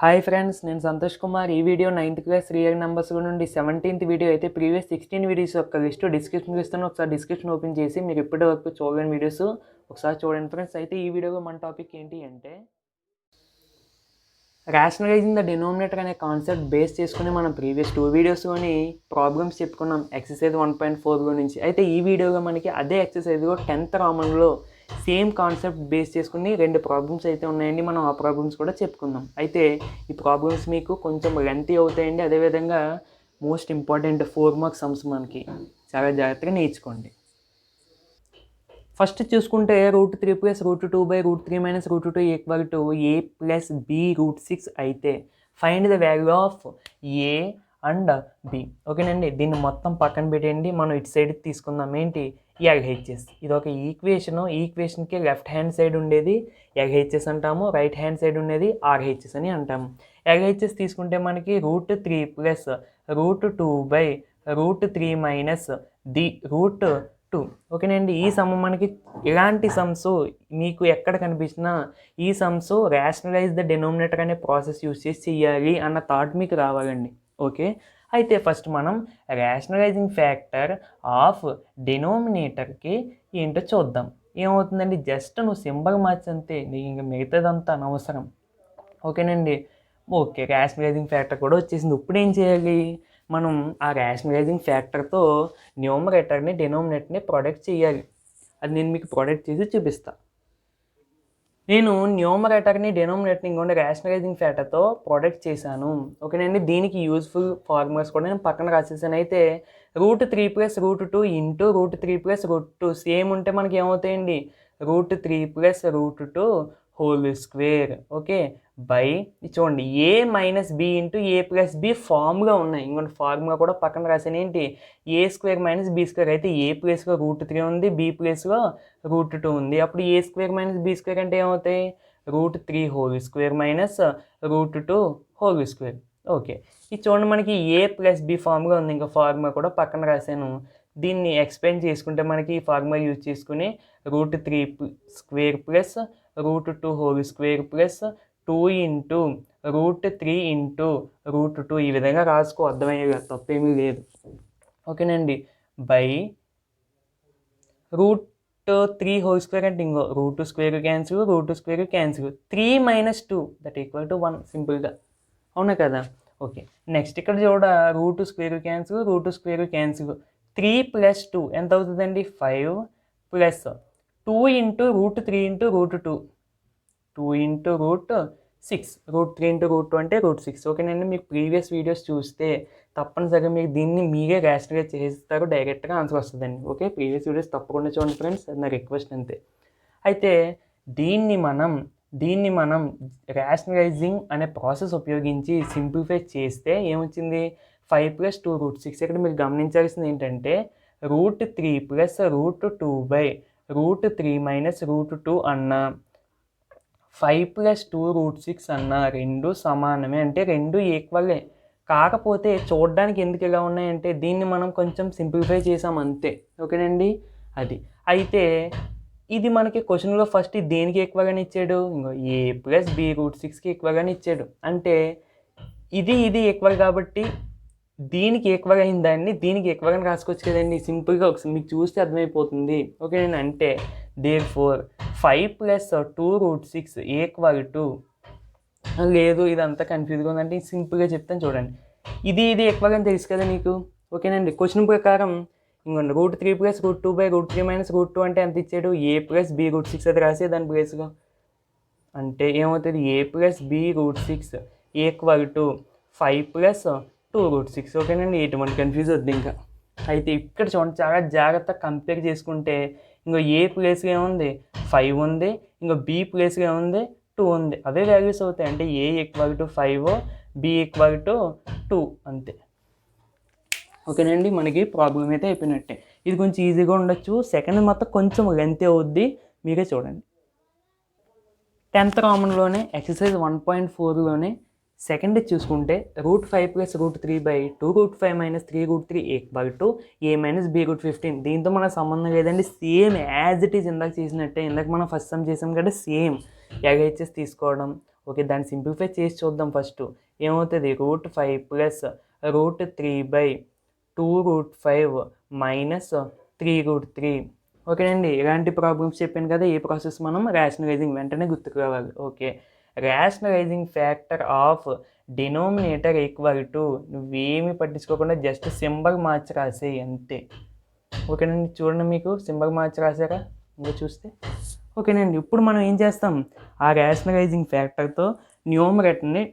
Hi friends, నేను సంతోష్ కుమార్. ఈ video 9th class real numbers నుండి 17th వీడియో అయితే ప్రీవియస్ 16 వీడియోస్ యొక్క లిస్ట్ డిస్క్రిప్షన్లో ఇస్తాను. ఒకసారి డిస్క్రిప్షన్ ఓపెన్ చేసి మీరు ఇప్పటి వరకు చూడని వీడియోస్ ఒకసారి చూడండి ఫ్రెండ్స్. అయితే ఈ వీడియోలో మన టాపిక్ ఏంటి అంటే రేషనలైజింగ్ ద డినోమినేటర్ అనే కాన్సెప్ట్ బేస్ చేసుకుని మనం ప్రీవియస్ 2 వీడియోస్లోని ప్రాబ్లమ్స్ చెప్పుకున్నాం ఎక్సర్సైజ్ 1.4 నుంచి. అయితే ఈ వీడియోలో మనకి అదే ఎక్సర్సైజ్లో 10th రామన్లో సేమ్ కాన్సెప్ట్ బేస్ చేసుకుని 2 ప్రాబ్లమ్స్ అయితే ఉన్నాయండి. మనం ఆ ప్రాబ్లమ్స్ కూడా చెప్పుకుందాం. అయితే ఈ ప్రాబ్లమ్స్ మీకు కొంచెం లెంతీ అవుతాయండి. అదేవిధంగా మోస్ట్ ఇంపార్టెంట్ 4 మార్క్స్ సమ్స్ మనకి చాలా జాగ్రత్తగా నేర్చుకోండి. ఫస్ట్ చూసుకుంటే √3 + √2/√3 - √2 = a + b√6 అయితే find the value of A and B. ఓకేనండి, దీన్ని మొత్తం పక్కన పెట్టండి. మనం ఇటు సైడ్ తీసుకుందాం. ఏంటి? LHS. ఇది ఒక ఈక్వేషన్కి లెఫ్ట్ హ్యాండ్ సైడ్ ఉండేది LHS అంటాము, రైట్ హ్యాండ్ సైడ్ ఉండేది RHS అని అంటాము. LHS తీసుకుంటే మనకి √3 + √2/√3 - ది √2. ఓకేనండి, ఈ సమ్ మనకి ఇలాంటి సమ్స్ మీకు ఎక్కడ కనిపించినా ఈ సమ్స్ రేషనలైజ్ ద డినోమినేటర్ అనే ప్రాసెస్ యూజ్ చేసి చేయాలి అన్న థాట్ మీకు రావాలండి. ఓకే, అయితే ఫస్ట్ మనం రేషనలైజింగ్ ఫ్యాక్టర్ ఆఫ్ డినోమినేటర్కి ఏంటో చూద్దాం. ఏమవుతుందండి, జస్ట్ నువ్వు సింబల్ మార్చంతే, నీకు ఇంకా మిగతాదంతా అనవసరం. ఓకేనండి, ఓకే, రేషనలైజింగ్ ఫ్యాక్టర్ కూడా వచ్చేసింది. ఇప్పుడు ఏం చేయాలి, మనం ఆ రేషనలైజింగ్ ఫ్యాక్టర్తో న్యూమరేటర్ని డినోమినేటర్ని ప్రొడక్ట్ చేయాలి. అది నేను మీకు ప్రొడక్ట్ చేసి చూపిస్తాను. నేను న్యూమరేటర్ని డినోమినేటర్ని ఇంకొండ రేషనలైజింగ్ ఫ్యాక్టర్తో ప్రొడక్ట్ చేశాను. ఓకేనండి, దీనికి యూజ్ఫుల్ ఫార్ములాస్ కూడా నేను పక్కన రాసేసాను. అయితే √3 + √2 × √3 + √2 సేమ్ ఉంటే మనకి ఏమవుతాయండి, √3 + √2 ఓకే బై చూడండి a - b × a + b formula ఉన్నాయి. ఇంకొక ఫార్ములా కూడా పక్కన రాసాను. ఏంటి? a² - b² అయితే a ప్లేస్లో √3 ఉంది, b ప్లేస్లో √2 ఉంది. అప్పుడు a² - b² అంటే ఏమవుతాయి, √3² - √2². ఓకే, ఇది చూడండి మనకి a + b ఫార్ములా ఉంది. ఇంకా ఫార్ములా కూడా పక్కన రాశాను. దీన్ని ఎక్స్ప్లెయిన్ చేసుకుంటే మనకి ఈ ఫార్ములా యూజ్ చేసుకుని √3² + √2² + 2 × √3 × √2 ఈ విధంగా రాసుకో, అర్థమయ్యేగా, తప్పేమీ లేదు. ఓకేనండి, బై √3² అంటే ఇంకో √2² క్యాన్సిల్, √2² క్యాన్సిల్, 3 - 2 = 1 సింపుల్గా. అవునా కదా? ఓకే, నెక్స్ట్ ఇక్కడ చూడ √2² క్యాన్సిల్, √2² క్యాన్సిల్, 3 + 2 ఎంత అవుతుందండి, 5 + 2 × √3 × √2 2 × √6 √3 × √2 అంటే √6. ఓకేనండి, మీకు ప్రీవియస్ వీడియోస్ చూస్తే తప్పనిసరిగా మీకు దీన్ని మీరే రేషనలైజ్ చేస్తారు, డైరెక్ట్గా ఆన్సర్ వస్తుందండి. ఓకే, ప్రీవియస్ వీడియోస్ తప్పకుండా చూడండి ఫ్రెండ్స్, అది నా రిక్వెస్ట్ అంతే. అయితే దీన్ని మనం రేషనలైజింగ్ అనే ప్రాసెస్ ఉపయోగించి సింప్లిఫై చేస్తే ఏమొచ్చింది, 5 + 2 √6. ఇక్కడ మీరు గమనించాల్సింది ఏంటంటే √3 + √2/√3 - √2 అన్న 5 + 2 √6 అన్న రెండు సమానమే, అంటే రెండు ఈక్వలే. కాకపోతే చూడడానికి ఎందుకు ఇలా ఉన్నాయంటే దీన్ని మనం కొంచెం సింప్లిఫై చేసాం అంతే. ఓకేనండి, అది అయితే ఇది మనకి క్వశ్చన్లో ఫస్ట్ దేనికి ఈక్వల్గానే ఇచ్చాడు, ఇంకో a + b √6కి ఈక్వల్గానే ఇచ్చాడు. అంటే ఇది ఈక్వల్ కాబట్టి దీనికి ఈక్వల్ అయిన దాన్ని దీనికి ఈక్వల్గా రాసుకోవచ్చు కదండి, సింపుల్గా. ఒకసారి మీకు చూస్తే అర్థమైపోతుంది. ఓకేనండి, అంటే therefore 5 + 2 √6 = లేదు, ఇదంతా కన్ఫ్యూజ్గా ఉందంటే సింపుల్గా చెప్తాను చూడండి. ఇది ఈక్వల్ అని తెలుసు కదా మీకు. ఓకేనండి, క్వశ్చన్ ప్రకారం ఇంకొండి √3 + √2/√3 - √2 అంటే ఎంత ఇచ్చాడు, a + b √6 అది రాసే దాని ప్లేస్లో. అంటే ఏమవుతుంది, a + b √6 = 5 + 2 √6. ఓకేనండి, ఎటువంటి కన్ఫ్యూజ్ వద్దు ఇంకా. అయితే ఇక్కడ చూడండి, చాలా జాగ్రత్తగా కంపేర్ చేసుకుంటే ఇంకో ఏ ప్లేస్గా ఏముంది, 5 ఉంది, ఇంకో బి ప్లేస్గా ఏముంది, 2 ఉంది. అవే వాల్యూస్ అవుతాయి. అంటే a = 5, b = 2 అంతే. ఓకేనండి, మనకి ప్రాబ్లం అయితే అయిపోయినట్టే. ఇది కొంచెం ఈజీగా ఉండొచ్చు, సెకండ్ మొత్తం కొంచెం లెంత్ అవుద్ది, మీరే చూడండి. 10th రామన్లోనే ఎక్సర్సైజ్ 1.4లోనే సెకండ్ చూసుకుంటే √5 + √3/2 √5 - 3 √3 = a - b √15. దీంతో మనకు సంబంధం లేదండి, సేమ్ యాజ్ ఇట్ ఈజ్ ఇందాక చేసినట్టే. ఇందాక మనం ఫస్ట్ సమ్ చేసాం కదా, సేమ్ LHS తీసుకోవడం. ఓకే, దాన్ని సింప్లిఫై చేసి చూద్దాం. ఫస్ట్ ఏమవుతుంది, √5 ప్లస్ √3/2√5 మైనస్ 3√3. ఓకేనండి, ఇలాంటి ప్రాబ్లమ్స్ చెప్పాను కదా, ఏ ప్రాసెస్ మనం రేషనలైజింగ్ వెంటనే గుర్తుకు రావాలి. Okay, rationalising factor of denominator equal to, నువ్వేమి పట్టించుకోకుండా జస్ట్ సింబల్ మార్చి రాసేయి అంతే. ఓకేనండి, చూడండి మీకు సింబల్ మార్చి రాసారా ఇంకా చూస్తే. ఓకేనండి, ఇప్పుడు మనం ఏం చేస్తాం, ఆ రేషనలైజింగ్ ఫ్యాక్టర్తో న్యూమరేటర్ని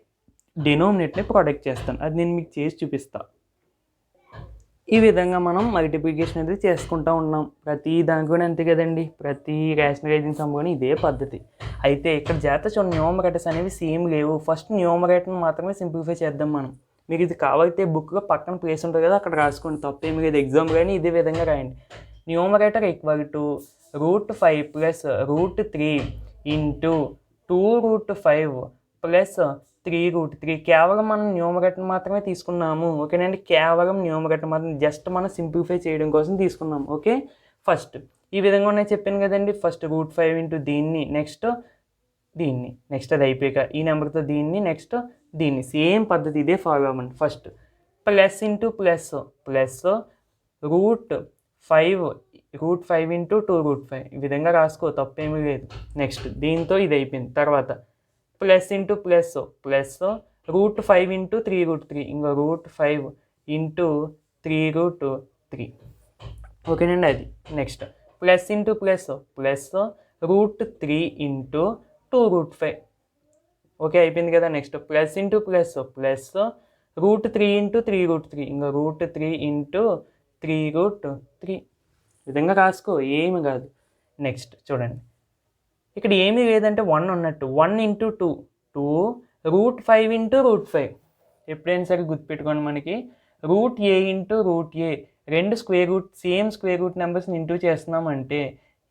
డినోమినేటర్ని ప్రొడక్ట్ చేస్తాం. అది నేను మీకు చేసి చూపిస్తాను. ఈ విధంగా మనం మల్టిప్లికేషన్ అనేది చేసుకుంటూ ఉన్నాం. ప్రతి దానికి కూడా అంతే కదండి, ప్రతి రేషనలైజింగ్ సమ్ కూడా ఇదే పద్ధతి. అయితే ఇక్కడ జాగ్రత్త చూడండి, న్యూమరేటర్స్ అనేవి సేమ్ లేవు. ఫస్ట్ న్యూమరేటర్ని మాత్రమే సింప్లిఫై చేద్దాం మనం. మీకు ఇది కావాలితే బుక్లో పక్కన ప్లేస్ ఉంటుంది కదా, అక్కడ రాసుకోండి, తప్పేమి లేదు. ఎగ్జామ్ కానీ ఇదే విధంగా రాయండి. Numerator equal to √5 plus √3 into 2√5 plus 3√3. కేవలం మనం న్యూమరేటర్ మాత్రమే తీసుకున్నాము. ఓకేనండి, కేవలం న్యూమరేటర్ మాత్రం జస్ట్ మనం సింప్లిఫై చేయడం కోసం తీసుకున్నాము. ఓకే, ఫస్ట్ ఈ విధంగా ఉన్నాయి చెప్పాను కదండి. ఫస్ట్ √5 ఇంటూ దీన్ని, నెక్స్ట్ దీన్ని, నెక్స్ట్ అది అయిపోయాక ఈ నెంబర్తో దీన్ని, నెక్స్ట్ దీన్ని, సేమ్ పద్ధతి ఇదే ఫాలో అవ్వండి. First plus into plus plus √5 into 2√5 ఈ విధంగా రాసుకో, తప్పేమీ లేదు. నెక్స్ట్ దీంతో ఇది అయిపోయింది. తర్వాత plus into plus plus √5 into 3√3 ఇంకా √5 ఇంటూ 3√3. ఓకేనండి, అది next plus into plus plus √3 into 2√5. Okay, అయిపోయింది కదా. Next plus into plus plus √3 into 3√3 ఇంకా √3 ఇంటూ 3√3 విధంగా రాసుకో, ఏమి కాదు. నెక్స్ట్ చూడండి, ఇక్కడ ఏమీ లేదంటే 1 ఉన్నట్టు. 1 ఇంటూ 2 2 √5 ఇంటూ √5. ఎప్పుడైనా సరే గుర్తుపెట్టుకోండి, మనకి √a ఇంటూ √a రెండు సేమ్ స్క్వేర్ రూట్ నెంబర్స్ని ఇంటూ చేస్తున్నామంటే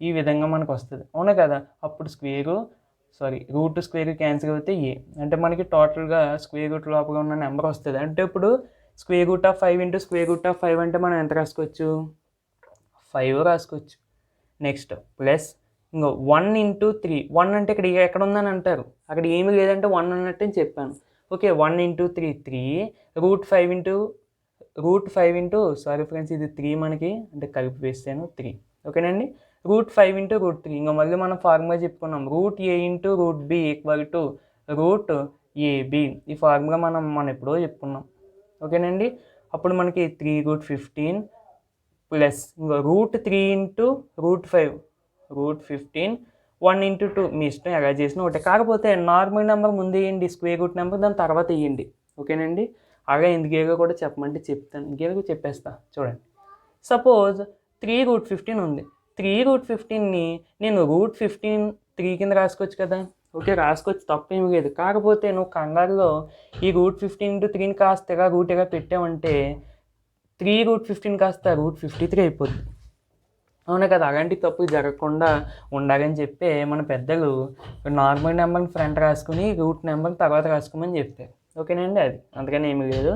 ఈ విధంగా మనకు వస్తుంది. అవునా కదా, అప్పుడు రూట్ స్క్వేర్ క్యాన్సిల్ అవుతే ఏ అంటే మనకి టోటల్గా స్క్వేర్ రూట్ లోపల ఉన్న నెంబర్ వస్తుంది. అంటే ఇప్పుడు √5 ఇంటూ √5 అంటే మనం ఎంత రాసుకోవచ్చు, 5 రాసుకోవచ్చు. నెక్స్ట్ ప్లస్ ఇంకో 1 ఇంటూ 3. 1 అంటే ఇక్కడ ఎక్కడ ఉందని అంటారు, అక్కడ ఏమీ లేదంటే 1 అన్నట్టు అని చెప్పాను. ఓకే, 1 ఇంటూ 3 3 √5 ఇంటూ ఫ్రెండ్స్ ఇది 3 మనకి అంటే కలిపి వేస్తాను 3. ఓకేనండి, √5 ఇంటూ √3 ఇంకా మళ్ళీ మనం ఫార్ములా చెప్పుకున్నాం, √a into √b equal to √ab. ఈ ఫార్ములా మనం ఎప్పుడో చెప్పుకున్నాం. ఓకేనండి, అప్పుడు మనకి 3√15 ప్లస్ ఇంకా √3 ఇంటూ √5 √15 1 ఇంటూ 2 మీ ఇష్టం ఎలా చేసినా ఒకటే. కాకపోతే నార్మల్ నెంబర్ ముందు వేయండి, స్క్వేర్ రూట్ నెంబర్ దాని తర్వాత వేయండి. ఓకేనండి, అలాగే ఎందుకేగా కూడా చెప్పమంటే చెప్తాను, ఇంకేదో చెప్పేస్తా. చూడండి, సపోజ్ 3√15 ఉంది. 3√15ని నేను √15 3 కింద రాసుకోవచ్చు కదా. ఓకే, రాసుకోవచ్చు, తప్పేమి లేదు. కాకపోతే నువ్వు కంగారులో ఈ √15 ఇంటూ 3ని కాస్త రూట్గా పెట్టామంటే 3√15 కాస్త √53 అయిపోద్ది. అవునా కదా, అలాంటి తప్పు జరగకుండా ఉండాలని చెప్పి మన పెద్దలు నార్మల్ నెంబర్ని ఫ్రంట్ రాసుకుని రూట్ నెంబర్ని తర్వాత రాసుకోమని చెప్పారు. ఓకేనండి, అది అందుకని ఏమీ లేదు.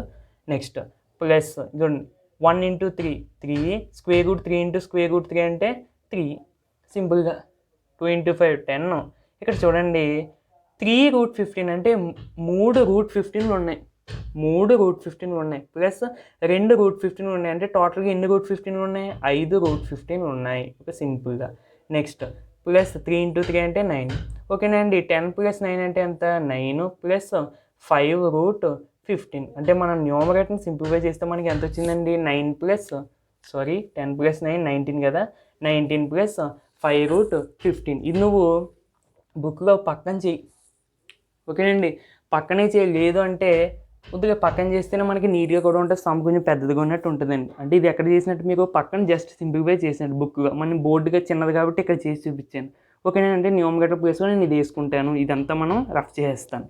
నెక్స్ట్ ప్లస్ చూడండి, 1 into 3 3 square root 3 into square root 3 అంటే 3 సింపుల్గా. 2 ఇంటూ 5 10. ఇక్కడ చూడండి 3√15 అంటే 3 √15 ఉన్నాయి, 3 √15 ఉన్నాయి ప్లస్ 2 √15 ఉన్నాయి. అంటే టోటల్గా ఎన్ని √15 ఉన్నాయి, 5 √15 ఉన్నాయి. ఓకే, సింపుల్గా. నెక్స్ట్ ప్లస్ 3 ఇంటూ 3 అంటే 9. ఓకేనండి, 10 ప్లస్ 9 అంటే ఎంత, 9 ప్లస్ 5√15 అంటే మనం న్యూమరేటర్ని సింప్లిఫై చేస్తే మనకి ఎంత వచ్చిందండి, 10 ప్లస్ 9 19 కదా, 19 ప్లస్ 5√15. ఇది నువ్వు బుక్లో పక్కన చెయ్యి. ఓకేనండి, పక్కనే చేయి, లేదు అంటే కొద్దిగా పక్కన చేస్తేనే మనకి నీట్గా కూడా ఉంటుంది, సమ్ కొంచెం పెద్దదిగా ఉన్నట్టు ఉంటుందండి. అంటే ఇది ఎక్కడ చేసినట్టు మీకు పక్కన జస్ట్ సింప్లిఫై చేసినట్టు బుక్గా, మనం బోర్డుగా చిన్నది కాబట్టి ఇక్కడ చేసి చూపించాను. ఓకేనంటే న్యూమరేటర్ ప్లేస్లో నేను ఇది వేసుకుంటాను, ఇదంతా మనం రఫ్ చేస్తాను.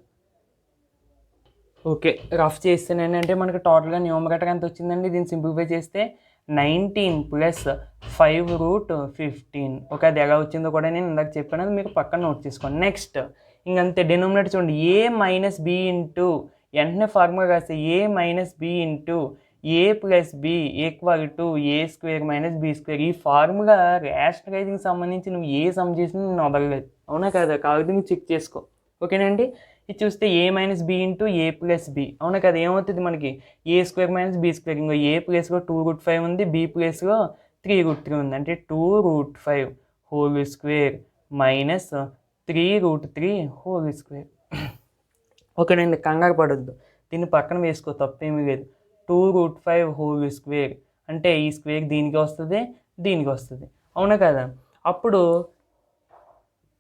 ఓకే, రఫ్ చేస్తేనంటే మనకి టోటల్గా న్యూమరేటర్ ఎంత వచ్చిందండి, దీన్ని సింప్లిఫై చేస్తే 19 ప్లస్ 5√15. ఓకే, అది ఎలా వచ్చిందో కూడా నేను ఇందాక చెప్పాను, అది మీరు పక్కన నోట్ చేసుకోండి. నెక్స్ట్ ఇంకంతే, డినోమినేటర్ చూడండి, a మైనస్ b ఇంటూ వెంటనే ఫార్ములా రాస్తే a minus b into a plus b equal to a² minus b². ఈ ఫార్ములా రేషనలైజింగ్ సంబంధించి నువ్వు ఏ సమ్ చేసినా నేను వదలలేదు. అవునా కదా, కాబట్టి నువ్వు చెక్ చేసుకో. ఓకేనండి, ఇది చూస్తే ఏ మైనస్ బి ఇంటూ ఏ ప్లస్ బి, అవునా కదా, ఏమవుతుంది మనకి ఏ స్క్వేర్ మైనస్ బి స్క్వేర్, ఇంకో ఏ ప్లేస్లో 2√5 ఉంది, బి ప్లేస్లో 3√3 ఉంది, అంటే 2√5 whole square minus 3√3 whole square. ఓకేనండి, కంగారు పడొద్దు, దీన్ని పక్కన వేసుకో, తప్పేమీ లేదు. 2√5 హోల్ స్క్వేర్ అంటే ఈ స్క్వేర్ దీనికి వస్తుంది, దీనికి వస్తుంది, అవునా కదా. అప్పుడు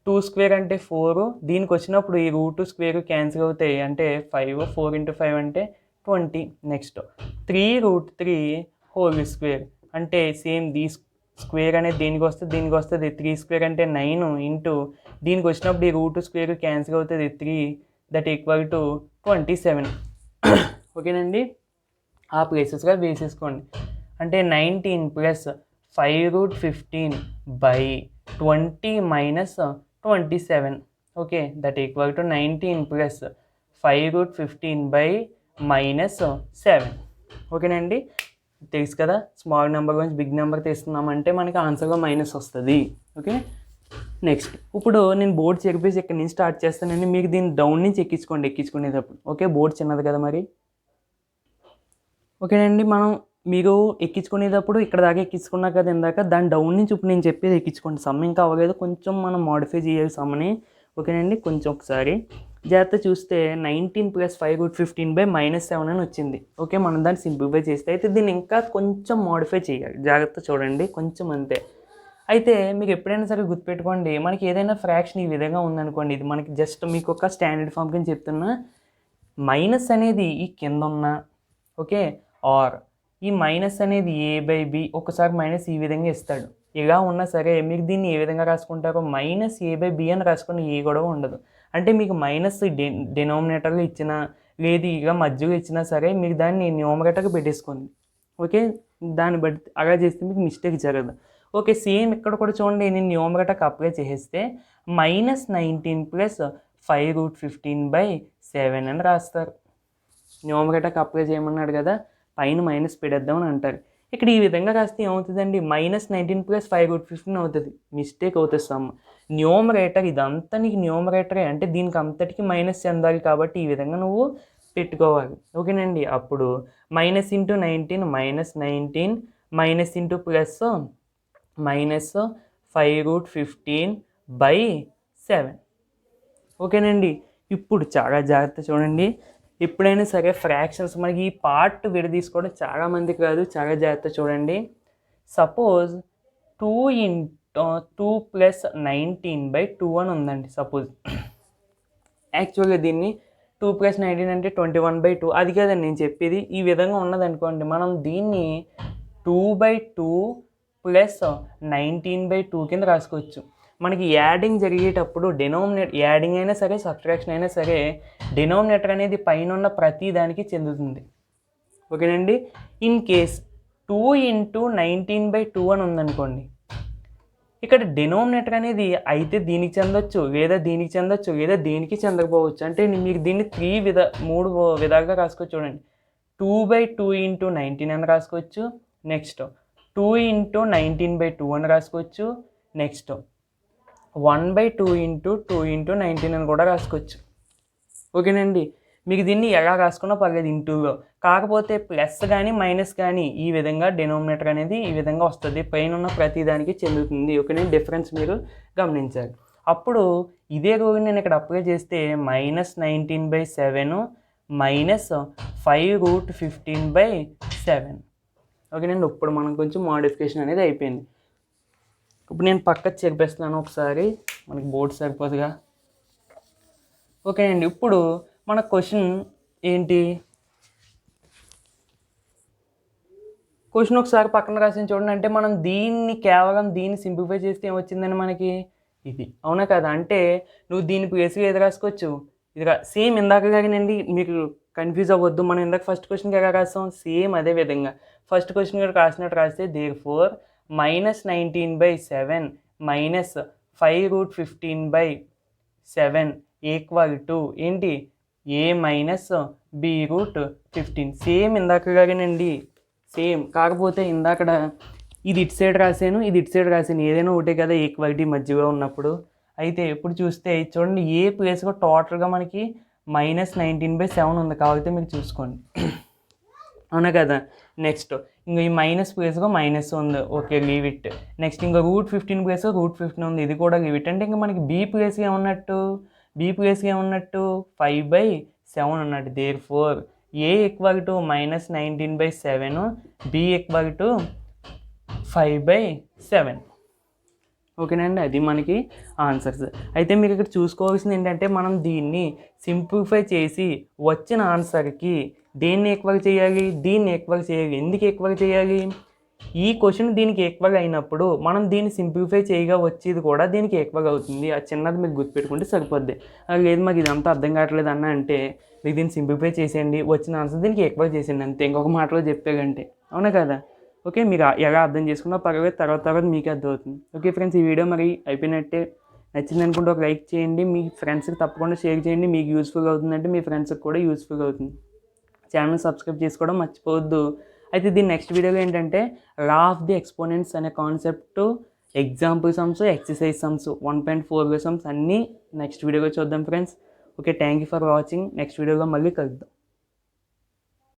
2 స్క్వేర్ అంటే 4, దీనికి వచ్చినప్పుడు ఈ రూట్ స్క్వేర్ క్యాన్సిల్ అవుతాయి, అంటే 5, 4 × 5 అంటే 20. నెక్స్ట్ 3√3 హోల్ స్క్వేర్ అంటే సేమ్ దీ స్క్వేర్ అనేది దీనికి వస్తుంది, దీనికి వస్తుంది, 3 స్క్వేర్ అంటే 9 ఇంటూ దీనికి వచ్చినప్పుడు ఈ రూట్ స్క్వేర్ క్యాన్సిల్ అవుతుంది, 3 దట్ ఈక్వల్ టు 27. ఓకేనండి, ఆ ప్లేసెస్గా వేసేసుకోండి. అంటే 19 + 5√15/20 - 27. Okay, that equal to 19 + 5√15/-7. ఓకేనండి, తెలుసు కదా, స్మాల్ నెంబర్ గురించి బిగ్ నెంబర్ తీస్తున్నామంటే మనకి ఆన్సర్గా మైనస్ వస్తుంది. ఓకే, నెక్స్ట్ ఇప్పుడు నేను బోర్డు చెరిపేసి ఇక్కడ నుంచి స్టార్ట్ చేస్తానండి, మీకు దీన్ని డౌన్ నుంచి ఎక్కించుకునేటప్పుడు. ఓకే, బోర్డు చిన్నది కదా మరి. ఓకేనండి, మీరు ఎక్కించుకునేటప్పుడు ఇక్కడ దాకా ఎక్కించుకున్నా కదా ఇందాక, దాని డౌన్ నుంచి ఇప్పుడు నేను చెప్పేది ఎక్కించుకోండి. సమ్ ఇంకా అవ్వలేదు, కొంచెం మనం మాడిఫై చేయాలి సమ్ని. ఓకేనండి, కొంచెం ఒకసారి జాగ్రత్త చూస్తే 19 + 5√15/-7 అని వచ్చింది. ఓకే, మనం దాన్ని సింప్లిఫై చేస్తే అయితే దీన్ని ఇంకా కొంచెం మాడిఫై చేయాలి, జాగ్రత్త చూడండి, కొంచెం అంతే. అయితే మీకు ఎప్పుడైనా సరే గుర్తుపెట్టుకోండి, మనకి ఏదైనా ఫ్రాక్షన్ ఈ విధంగా ఉందనుకోండి, ఇది మనకి జస్ట్ మీకు ఒక స్టాండర్డ్ ఫామ్ కింద చెప్తున్నా, మైనస్ అనేది ఈ కింద ఉన్న, ఓకే, ఆర్ ఈ మైనస్ అనేది a/b, ఒకసారి మైనస్ ఈ విధంగా ఇస్తాడు, ఇలా ఉన్నా సరే మీకు దీన్ని ఏ విధంగా రాసుకుంటారో -a/b అని రాసుకుని ఏ గొడవ ఉండదు. అంటే మీకు మైనస్ డినామినేటర్లో ఇచ్చినా లేదు ఇక మధ్యలో ఇచ్చినా సరే మీకు దాన్ని న్యూమరేటర్గా పెట్టేసుకోండి. ఓకే, దాన్ని బట్టి అలా చేస్తే మీకు మిస్టేక్ జరగదు. ఓకే, సేమ్ ఇక్కడ కూడా చూడండి, నేను న్యూమరేటర్కి అప్లై చేస్తే -19 + 5√15/7 అని రాస్తారు. న్యూమరేటర్కి అప్లై చేయమన్నాడు కదా, పైన మైనస్ పెడేద్దామని అంటారు. ఇక్కడ ఈ విధంగా రాస్తే ఏమవుతుందండి, -19 + 5√15 అవుతుంది, మిస్టేక్ అవుతుంది సమ్. న్యూమరేటర్ ఇదంతా నీకు న్యూమరేటరే, అంటే దీనికి అంతటికి మైనస్ చెందాలి కాబట్టి ఈ విధంగా నువ్వు పెట్టుకోవాలి. ఓకేనండి, అప్పుడు -19 - 19 - -5√15/7. ఓకేనండి, ఇప్పుడు చాలా జాగ్రత్త చూడండి, ఎప్పుడైనా సరే ఫ్రాక్షన్స్ మనకి ఈ పార్ట్ విడదీసుకోవడం చాలామందికి రాదు, చాలా జాగ్రత్త చూడండి. సపోజ్ 2 + 19/2 అని ఉందండి. సపోజ్ యాక్చువల్గా దీన్ని 2 + 19 అంటే 21/2, అది కాదండి నేను చెప్పేది, ఈ విధంగా ఉన్నదనుకోండి, మనం దీన్ని 2/2 + 19/2 కింద రాసుకోవచ్చు. మనకి యాడింగ్ జరిగేటప్పుడు యాడింగ్ అయినా సరే సబ్ట్రాక్షన్ అయినా సరే డినామినేటర్ అనేది పైన ఉన్న ప్రతి దానికి చెందుతుంది. ఓకేనండి, ఇన్ కేస్ 2 × 19/2 అని ఉందనుకోండి, ఇక్కడ డినామినేటర్ అనేది అయితే దీనికి చెందొచ్చు, లేదా దీనికి చెందొచ్చు, లేదా దేనికి చెందకపోవచ్చు. అంటే మీరు దీన్ని 3 విధాలుగా రాసుకోవచ్చు. చూడండి, 2/2 × 19 అని రాసుకోవచ్చు, నెక్స్ట్ 2 × 19/2 అని రాసుకోవచ్చు, నెక్స్ట్ 1/2 × 2 × 19 అని కూడా రాసుకోవచ్చు. ఓకేనండి, మీకు దీన్ని ఎలా రాసుకున్నా పర్లేదు ఇంటూలో, కాకపోతే ప్లస్ కానీ మైనస్ కానీ ఈ విధంగా డినామినేటర్ అనేది ఈ విధంగా వస్తుంది, పైన ఉన్న ప్రతి దానికి చెందుతుంది. ఓకేనండి, డిఫరెన్స్ మీరు గమనించాలి. అప్పుడు ఇదే రోజు నేను ఇక్కడ అప్లై చేస్తే -19/7 - 5√15/7. ఓకేనండి, ఇప్పుడు మనం కొంచెం మోడిఫికేషన్ అనేది అయిపోయింది. ఇప్పుడు నేను పక్కకు చెరిపేస్తున్నాను ఒకసారి, మనకి బోర్డు సరిపోదుగా. ఓకేనండి, ఇప్పుడు మన క్వశ్చన్ ఏంటి, క్వశ్చన్ ఒకసారి పక్కన రాసి చూడండి. అంటే మనం కేవలం దీన్ని సింప్లిఫై చేస్తే ఏమొచ్చిందని మనకి ఇది, అవునా కదా. అంటే నువ్వు దీని ప్లేస్గా ఏది రాసుకోవచ్చు, ఇది సేమ్ ఇందాక కానండి, మీకు కన్ఫ్యూజ్ అవ్వద్దు. మనం ఇందాక ఫస్ట్ క్వశ్చన్కి ఎలా రాస్తాం, సేమ్ అదే విధంగా ఫస్ట్ క్వశ్చన్ రాసినట్టు రాస్తే therefore -19/7 - 5√15/7 = ఏంటి, a - b√15. సేమ్ ఇందాక కానండి, సేమ్, కాకపోతే ఇందాకడ ఇది ఇటు సైడ్ రాశాను, ఇది ఇటు సైడ్ రాశాను, ఏదైనా ఒకటే కదా ఈక్వాలిటీ మధ్యలో ఉన్నప్పుడు. అయితే ఇప్పుడు చూస్తే చూడండి, ఏ ప్లేస్గా టోటల్గా మనకి -19/7 ఉంది, కాబట్టి మీరు చూసుకోండి. అవునా కదా. నెక్స్ట్ ఇంక ఈ మైనస్ ప్లేస్గా మైనస్ ఉంది, ఓకే లీవ్ ఇట్. నెక్స్ట్ ఇంకా √15 ప్లేస్గా √15 ఉంది, ఇది కూడా లీవ్ ఇట్. అంటే ఇంకా మనకి బి ప్లేస్గా ఏమన్నట్టు 5/7 అన్నట్టు. Therefore A equal to -19/7, B equal to 5/7. ఓకేనండి, అది మనకి ఆన్సర్స్. అయితే మీరు ఇక్కడ చూసుకోవాల్సింది ఏంటంటే మనం దీన్ని సింప్లిఫై చేసి వచ్చిన ఆన్సర్కి దేన్ని ఈక్వల్ చేయాలి, దీన్ని ఈక్వల్ చేయాలి. ఎందుకు ఈక్వల్ చేయాలి, ఈ క్వశ్చన్ దీనికి ఈక్వల్ అయినప్పుడు మనం దీన్ని సింప్లిఫై చేయగా వచ్చేది కూడా దీనికి ఈక్వల్ అవుతుంది. ఆ చిన్నది మీరు గుర్తుపెట్టుకుంటే సరిపోద్ది. లేదు మాకు ఇదంతా అర్థం కావట్లేదు అన్న అంటే మీరు దీన్ని సింప్లిఫై చేసేయండి, వచ్చిన ఆన్సర్ దీనికి ఈక్వల్ చేసేయండి అంతే, ఇంకొక మాటలో చెప్పారంటే. అవునా కదా. ఓకే, మీరు ఎలా అర్థం చేసుకున్నా పర్వాలేదు, తర్వాత మీకే అర్థమవుతుంది. ఓకే ఫ్రెండ్స్, ఈ వీడియో మరి అయిపోయినట్టే. నచ్చింది అనుకుంటే ఒక లైక్ చేయండి, మీ ఫ్రెండ్స్కి తప్పకుండా షేర్ చేయండి. మీకు యూస్ఫుల్ అవుతుందంటే మీ ఫ్రెండ్స్కి కూడా యూస్ఫుల్ అవుతుంది. ఛానల్ సబ్స్క్రైబ్ చేసుకోవడం మర్చిపోవద్దు. అయితే దీని నెక్స్ట్ వీడియోలో ఏంటంటే లా ఆఫ్ ది ఎక్స్పోనెంట్స్ అనే concept, example sums, exercise sums, 1.4 sums అన్నీ నెక్స్ట్ వీడియోలో చూద్దాం friends. Okay, thank you for watching. Next వీడియోలో మళ్ళీ కలుద్దాం.